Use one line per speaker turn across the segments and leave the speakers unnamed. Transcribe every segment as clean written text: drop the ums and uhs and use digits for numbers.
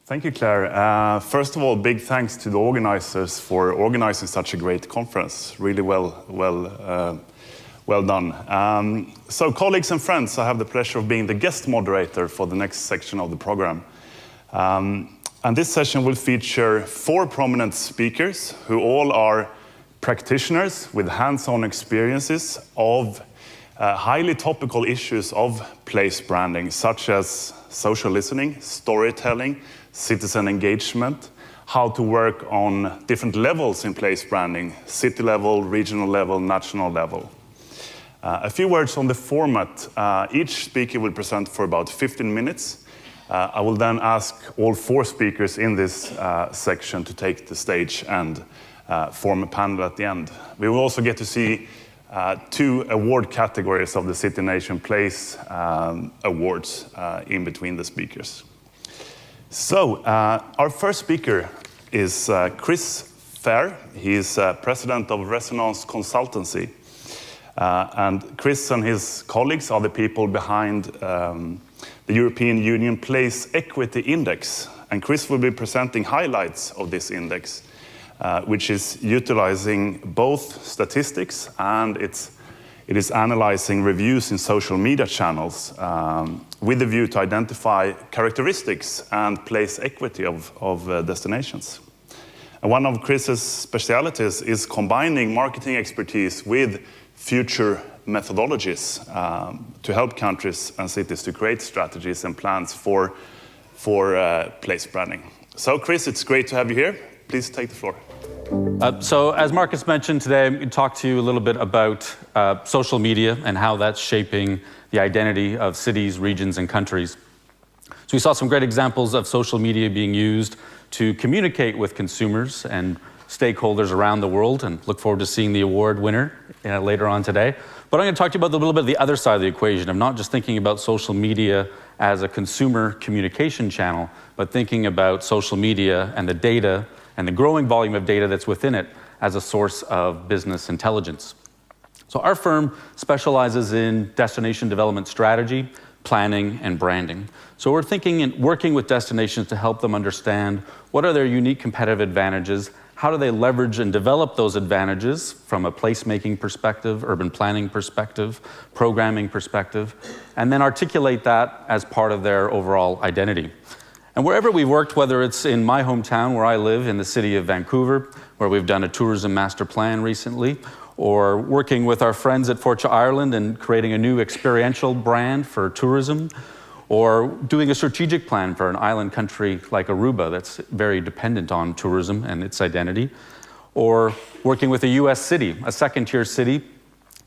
Thank you, Claire. First of all, big thanks to the organizers for organizing such a great conference. Really well done. So colleagues and friends, I have the pleasure of being the guest moderator for the next section of the program. And this session will feature 4 prominent speakers who all are practitioners with hands-on experiences of highly topical issues of place branding, such as social listening, storytelling, citizen engagement, how to work on different levels in place branding, city level, regional level, national level. A few words on the format. Each speaker will present for about 15 minutes. I will then ask all 4 speakers in this section to take the stage and form a panel at the end. We will also get to see 2 award categories of the City Nation Place awards in between the speakers. So our first speaker is Chris Fair. He is president of Resonance Consultancy. And Chris and his colleagues are the people behind the European Union Place Equity Index. And Chris will be presenting highlights of this index, which is utilizing both statistics and it is analyzing reviews in social media channels with the view to identify characteristics and place equity of destinations. And one of Chris's specialities is combining marketing expertise with future methodologies to help countries and cities to create strategies and plans for place branding. So Chris, it's great to have you here. Please take the floor.
So as Marcus mentioned today, I'm going to talk to you a little bit about social media and how that's shaping the identity of cities, regions, and countries. So we saw some great examples of social media being used to communicate with consumers and stakeholders around the world, and look forward to seeing the award winner later on today. But I'm going to talk to you about a little bit of the other side of the equation of not just thinking about social media as a consumer communication channel, but thinking about social media and the data and the growing volume of data that's within it as a source of business intelligence. So our firm specializes in destination development strategy, planning, and branding. So we're thinking and working with destinations to help them understand what are their unique competitive advantages, how do they leverage and develop those advantages from a placemaking perspective, urban planning perspective, programming perspective, and then articulate that as part of their overall identity. And wherever we've worked, whether it's in my hometown where I live in the city of Vancouver, where we've done a tourism master plan recently, or working with our friends at Forza Ireland and creating a new experiential brand for tourism, or doing a strategic plan for an island country like Aruba that's very dependent on tourism and its identity, or working with a US city, a second-tier city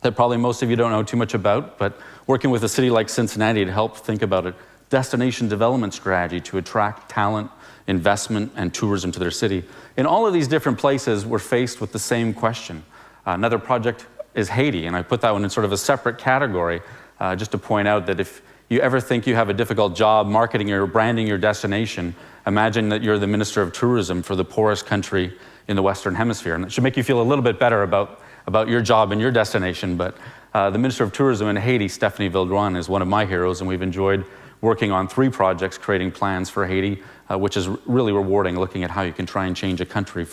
that probably most of you don't know too much about, but working with a city like Cincinnati to help think about a destination development strategy to attract talent, investment, and tourism to their city. In all of these different places, we're faced with the same question. Another project is Haiti, and I put that one in sort of a separate category, just to point out that if you ever think you have a difficult job marketing or branding your destination, imagine that you're the Minister of Tourism for the poorest country in the Western Hemisphere. And it should make you feel a little bit better about your job and your destination. But the Minister of Tourism in Haiti, Stephanie Vildrouin, is one of my heroes, and we've enjoyed working on 3 projects, creating plans for Haiti, which is really rewarding, looking at how you can try and change a country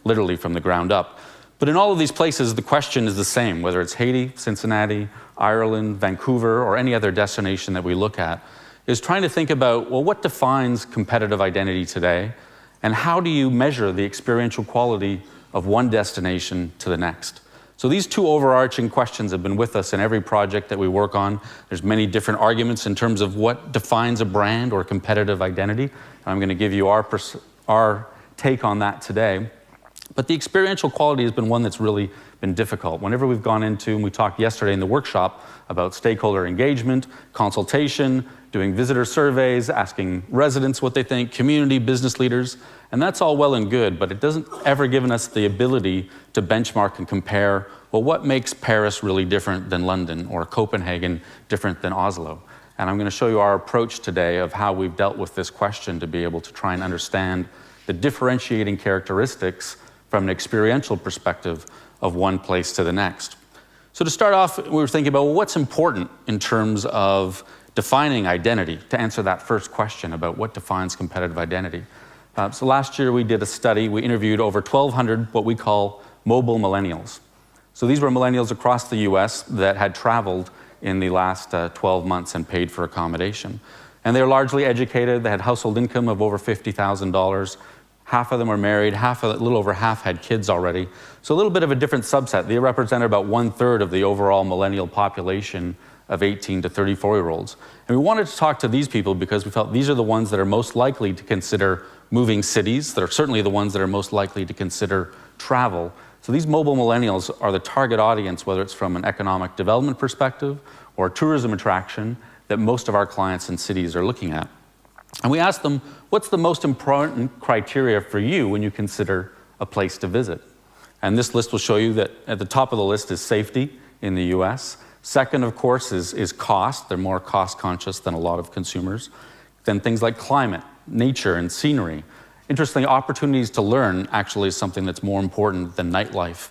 literally from the ground up. But in all of these places, the question is the same, whether it's Haiti, Cincinnati, Ireland, Vancouver, or any other destination that we look at, is trying to think about, well, what defines competitive identity today, and how do you measure the experiential quality of one destination to the next? So these 2 overarching questions have been with us in every project that we work on. There's many different arguments in terms of what defines a brand or competitive identity. I'm going to give you our take on that today. But the experiential quality has been one that's really been difficult. Whenever we've gone into, and we talked yesterday in the workshop about stakeholder engagement, consultation, doing visitor surveys, asking residents what they think, community, business leaders, and that's all well and good, but it doesn't ever give us the ability to benchmark and compare, well, what makes Paris really different than London, or Copenhagen different than Oslo? And I'm going to show you our approach today of how we've dealt with this question to be able to try and understand the differentiating characteristics from an experiential perspective of one place to the next. So to start off, we were thinking about, well, what's important in terms of defining identity, to answer that first question about what defines competitive identity. So last year we did a study. We interviewed over 1,200 what we call mobile millennials. So these were millennials across the US that had traveled in the last 12 months and paid for accommodation. And they were largely educated. They had household income of over $50,000. Half of them were married, a little over half had kids already. So a little bit of a different subset. They represented about 1/3 of the overall millennial population of 18 to 34-year-olds. And we wanted to talk to these people because we felt these are the ones that are most likely to consider moving cities. They're certainly the ones that are most likely to consider travel. So these mobile millennials are the target audience, whether it's from an economic development perspective or a tourism attraction that most of our clients and cities are looking at. And we asked them, what's the most important criteria for you when you consider a place to visit? And this list will show you that at the top of the list is safety in the US. Second, of course, is cost. They're more cost conscious than a lot of consumers. Then things like climate, nature, and scenery. Interestingly, opportunities to learn actually is something that's more important than nightlife.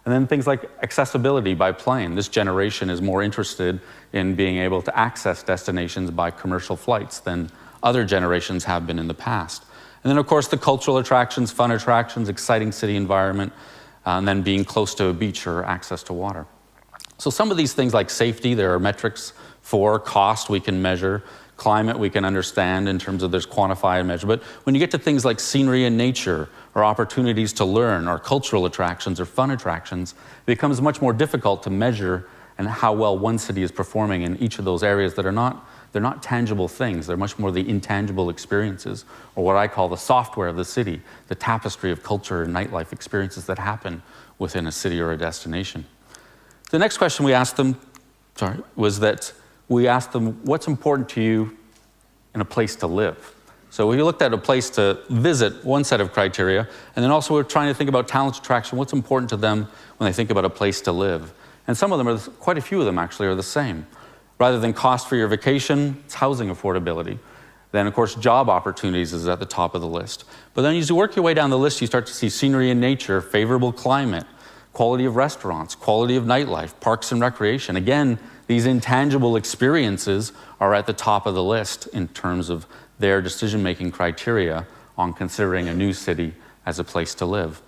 And then things like accessibility by plane. This generation is more interested in being able to access destinations by commercial flights than other generations have been in the past. And then, of course, the cultural attractions, fun attractions, exciting city environment, and then being close to a beach or access to water. So some of these things like safety, there are metrics for. Cost we can measure. Climate we can understand in terms of there's quantify and measure. But when you get to things like scenery and nature, or opportunities to learn, or cultural attractions, or fun attractions, it becomes much more difficult to measure and how well one city is performing in each of those areas that are they're not tangible things. They're much more the intangible experiences, or what I call the software of the city, the tapestry of culture and nightlife experiences that happen within a city or a destination. The next question we asked them, was that we asked them, what's important to you in a place to live? So we looked at a place to visit, one set of criteria, and then also we're trying to think about talent attraction, what's important to them when they think about a place to live. And some of them, quite a few of them actually, are the same. Rather than cost for your vacation, it's housing affordability. Then, of course, job opportunities is at the top of the list. But then as you work your way down the list, you start to see scenery and nature, favorable climate, quality of restaurants, quality of nightlife, parks and recreation. Again, these intangible experiences are at the top of the list in terms of their decision-making criteria on considering a new city as a place to live.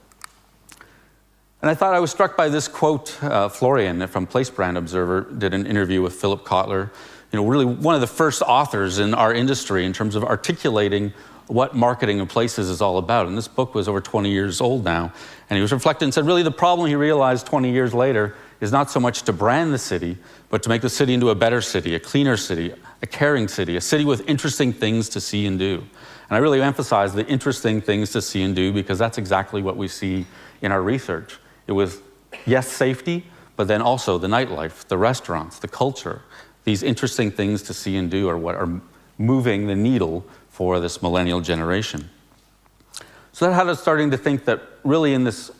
And I was struck by this quote. Florian from Place Brand Observer did an interview with Philip Kotler, really one of the first authors in our industry in terms of articulating what marketing of places is all about. And this book was over 20 years old now. And he was reflecting and said, really the problem he realized 20 years later is not so much to brand the city, but to make the city into a better city, a cleaner city, a caring city, a city with interesting things to see and do. And I really emphasize the interesting things to see and do because that's exactly what we see in our research. It was, yes, safety, but then also the nightlife, the restaurants, the culture. These interesting things to see and do are what are moving the needle for this millennial generation. So that had us starting to think that really in this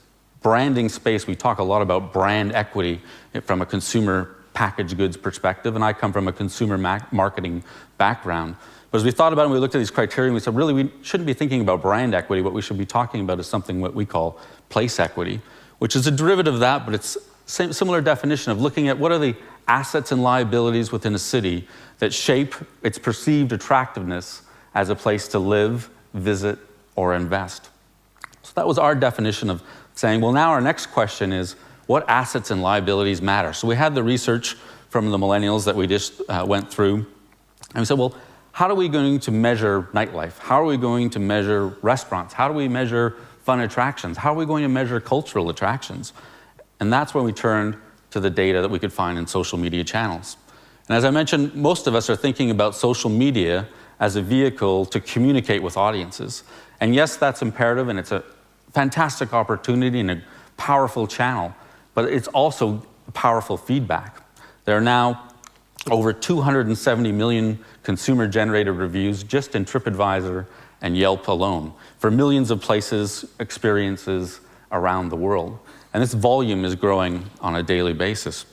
branding space, we talk a lot about brand equity from a consumer packaged goods perspective, and I come from a consumer marketing background. But as we thought about it and we looked at these criteria, we said, really, we shouldn't be thinking about brand equity. What we should be talking about is something what we call place equity, which is a derivative of that, but it's similar definition of looking at what are the assets and liabilities within a city that shape its perceived attractiveness as a place to live, visit, or invest. So that was our definition of saying, well, now our next question is, what assets and liabilities matter? So we had the research from the millennials that we just went through, and we said, well, how are we going to measure nightlife? How are we going to measure restaurants? How do we measure fun attractions? How are we going to measure cultural attractions? And that's when we turned to the data that we could find in social media channels. And as I mentioned, most of us are thinking about social media as a vehicle to communicate with audiences. And yes, that's imperative, and it's a fantastic opportunity and a powerful channel, but it's also powerful feedback. There are now over 270 million consumer-generated reviews just in TripAdvisor and Yelp alone for millions of places, experiences around the world. And this volume is growing on a daily basis.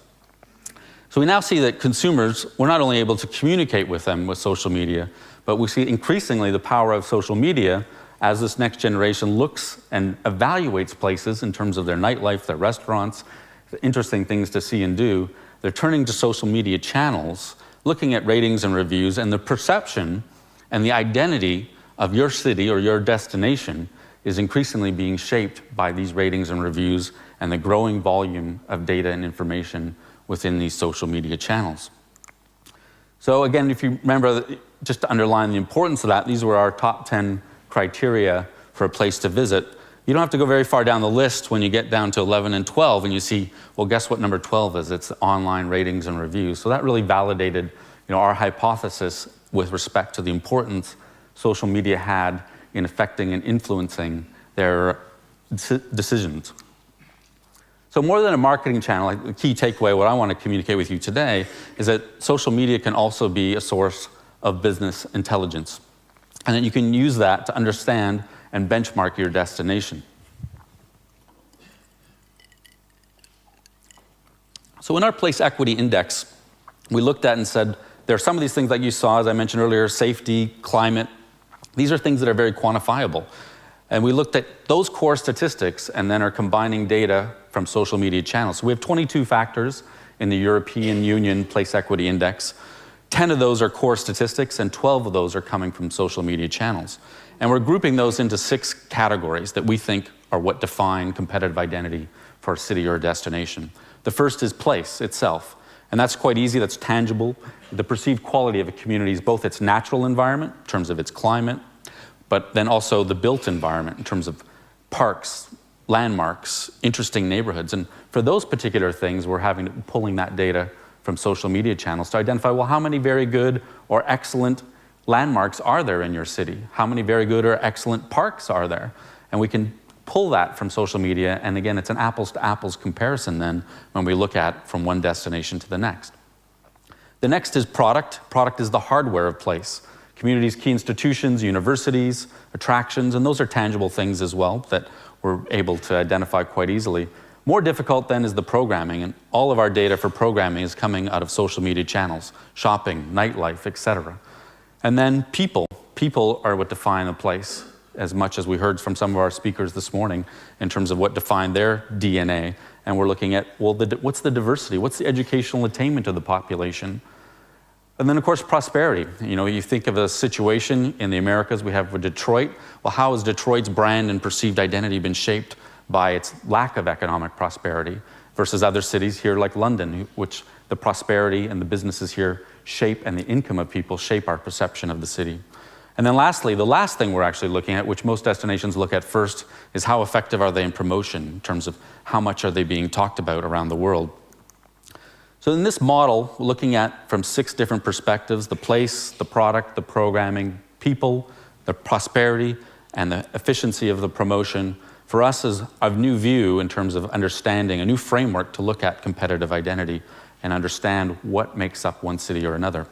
So we now see that consumers, we're not only able to communicate with them with social media, but we see increasingly the power of social media as this next generation looks and evaluates places in terms of their nightlife, their restaurants, the interesting things to see and do. They're turning to social media channels looking at ratings and reviews, and the perception and the identity of your city or your destination is increasingly being shaped by these ratings and reviews and the growing volume of data and information within these social media channels. So again, if you remember, just to underline the importance of that, these were our top 10 criteria for a place to visit. You don't have to go very far down the list when you get down to 11 and 12 and you see, well, guess what number 12 is? It's online ratings and reviews. So that really validated, our hypothesis with respect to the importance social media had in affecting and influencing their decisions. So more than a marketing channel, the key takeaway, what I want to communicate with you today, is that social media can also be a source of business intelligence, and that you can use that to understand and benchmark your destination. So in our Place Equity Index, we looked at and said, there are some of these things like you saw, as I mentioned earlier, safety, climate. These are things that are very quantifiable. And we looked at those core statistics and then are combining data from social media channels. So we have 22 factors in the European Union Place Equity Index. 10 of those are core statistics and 12 of those are coming from social media channels. And we're grouping those into 6 categories that we think are what define competitive identity for a city or a destination. The first is place itself. And that's quite easy, that's tangible. The perceived quality of a community is both its natural environment, in terms of its climate, but then also the built environment, in terms of parks, landmarks, interesting neighborhoods. And for those particular things, we're pulling that data from social media channels to identify, well, how many very good or excellent landmarks are there in your city? How many very good or excellent parks are there? And we can pull that from social media, and again, it's an apples-to-apples comparison then when we look at from one destination to the next. The next is product. Product is the hardware of place. Communities, key institutions, universities, attractions, and those are tangible things as well that we're able to identify quite easily. More difficult then is the programming, and all of our data for programming is coming out of social media channels, shopping, nightlife, etc. And then people. People are what define a place, as much as we heard from some of our speakers this morning in terms of what defined their DNA. And we're looking at, well, what's the diversity? What's the educational attainment of the population? And then, of course, prosperity. You think of a situation in the Americas, we have Detroit. Well, how has Detroit's brand and perceived identity been shaped by its lack of economic prosperity versus other cities here like London, which the prosperity and the businesses here shape, and the income of people shape our perception of the city. And then lastly, the last thing we're actually looking at, which most destinations look at first, is how effective are they in promotion in terms of how much are they being talked about around the world. So in this model, we're looking at from 6 different perspectives: the place, the product, the programming, people, the prosperity, and the efficiency of the promotion. For us is a new view in terms of understanding, a new framework to look at competitive identity and understand what makes up one city or another.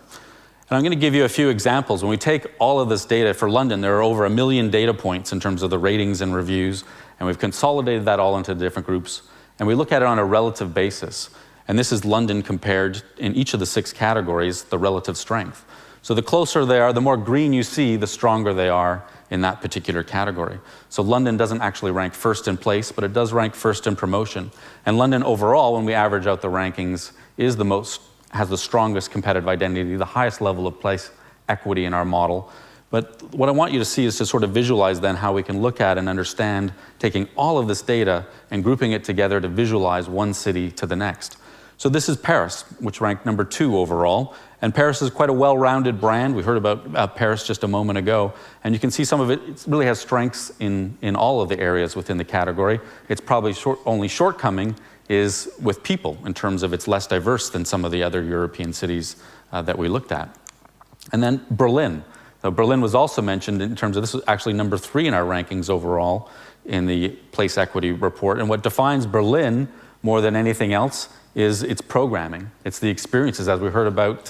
And I'm going to give you a few examples. When we take all of this data for London, there are over 1 million data points in terms of the ratings and reviews, and we've consolidated that all into different groups, and we look at it on a relative basis. And this is London compared in each of the 6 categories, the relative strength. So the closer they are, the more green you see, the stronger they are in that particular category. So London doesn't actually rank first in place, but it does rank first in promotion. And London overall, when we average out the rankings, has the strongest competitive identity, the highest level of place equity in our model. But what I want you to see is to sort of visualize then how we can look at and understand taking all of this data and grouping it together to visualize one city to the next. So this is Paris, which ranked number 2 overall. And Paris is quite a well-rounded brand. We heard about Paris just a moment ago. And you can see some of it really has strengths in all of the areas within the category. It's probably only shortcoming is with people in terms of it's less diverse than some of the other European cities that we looked at. And then Berlin. So Berlin was also mentioned in terms of, this is actually number 3 in our rankings overall in the Place Equity Report. And what defines Berlin more than anything else is its programming. It's the experiences, as we heard about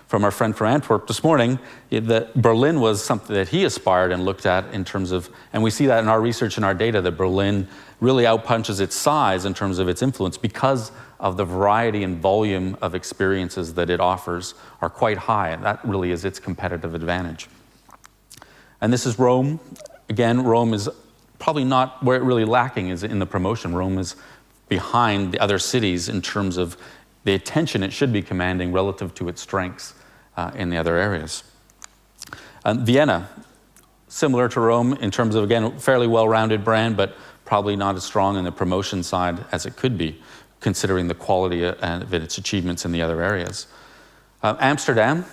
from our friend from Antwerp this morning, that Berlin was something that he aspired and looked at in terms of, and we see that in our research and our data, that Berlin really outpunches its size in terms of its influence because of the variety and volume of experiences that it offers are quite high, and that really is its competitive advantage. And this is Rome. Again, Rome is probably not where it really lacking is in the promotion. Rome is behind the other cities in terms of the attention it should be commanding relative to its strengths in the other areas. Vienna, similar to Rome in terms of, again, fairly well-rounded brand, but probably not as strong in the promotion side as it could be, considering the quality of its achievements in the other areas. Amsterdam,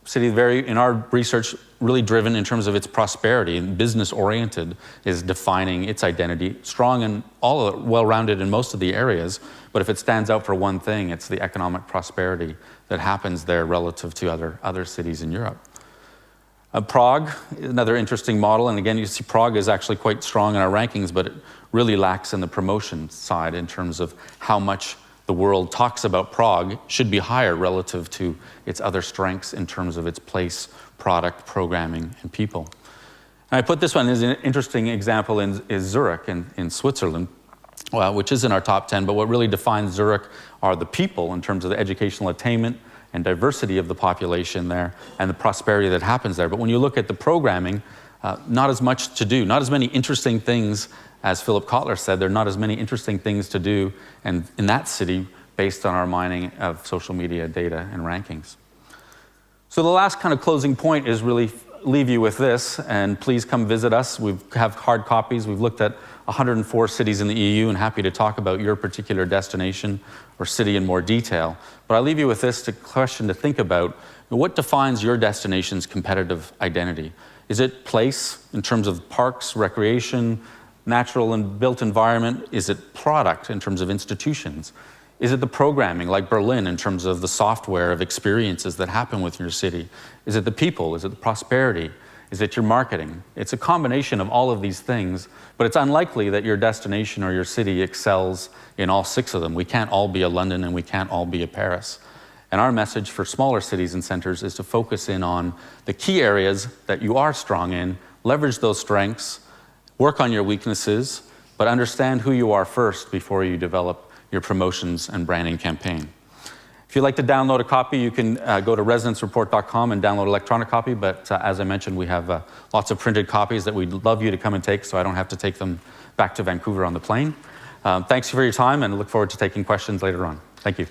city very, in our research, really driven in terms of its prosperity and business-oriented, is defining its identity, strong and all well-rounded in most of the areas, but if it stands out for one thing, it's the economic prosperity that happens there relative to other cities in Europe. Prague, another interesting model, and again, you see Prague is actually quite strong in our rankings, but it really lacks in the promotion side in terms of how much the world talks about Prague should be higher relative to its other strengths in terms of its place, product, programming, and people. And I put this one as an interesting example is Zurich in Switzerland, which is in our top 10, but what really defines Zurich are the people in terms of the educational attainment and diversity of the population there and the prosperity that happens there. But when you look at the programming, not as much to do, not as many interesting things. As Philip Kotler said, there are not as many interesting things to do in that city based on our mining of social media data and rankings. So the last kind of closing point is really leave you with this, and please come visit us. We have hard copies. We've looked at 104 cities in the EU and happy to talk about your particular destination or city in more detail. But I'll leave you with this question to think about. What defines your destination's competitive identity? Is it place in terms of parks, recreation, natural and built environment? Is it product in terms of institutions? Is it the programming like Berlin in terms of the software of experiences that happen with your city? Is it the people? Is it the prosperity? Is it your marketing? It's a combination of all of these things, but it's unlikely that your destination or your city excels in all 6 of them. We can't all be a London and we can't all be a Paris. And our message for smaller cities and centers is to focus in on the key areas that you are strong in, leverage those strengths, work on your weaknesses, but understand who you are first before you develop your promotions and branding campaign. If you'd like to download a copy, you can go to resonancereport.com and download an electronic copy, but as I mentioned, we have lots of printed copies that we'd love you to come and take so I don't have to take them back to Vancouver on the plane. Thanks for your time and I look forward to taking questions later on. Thank you.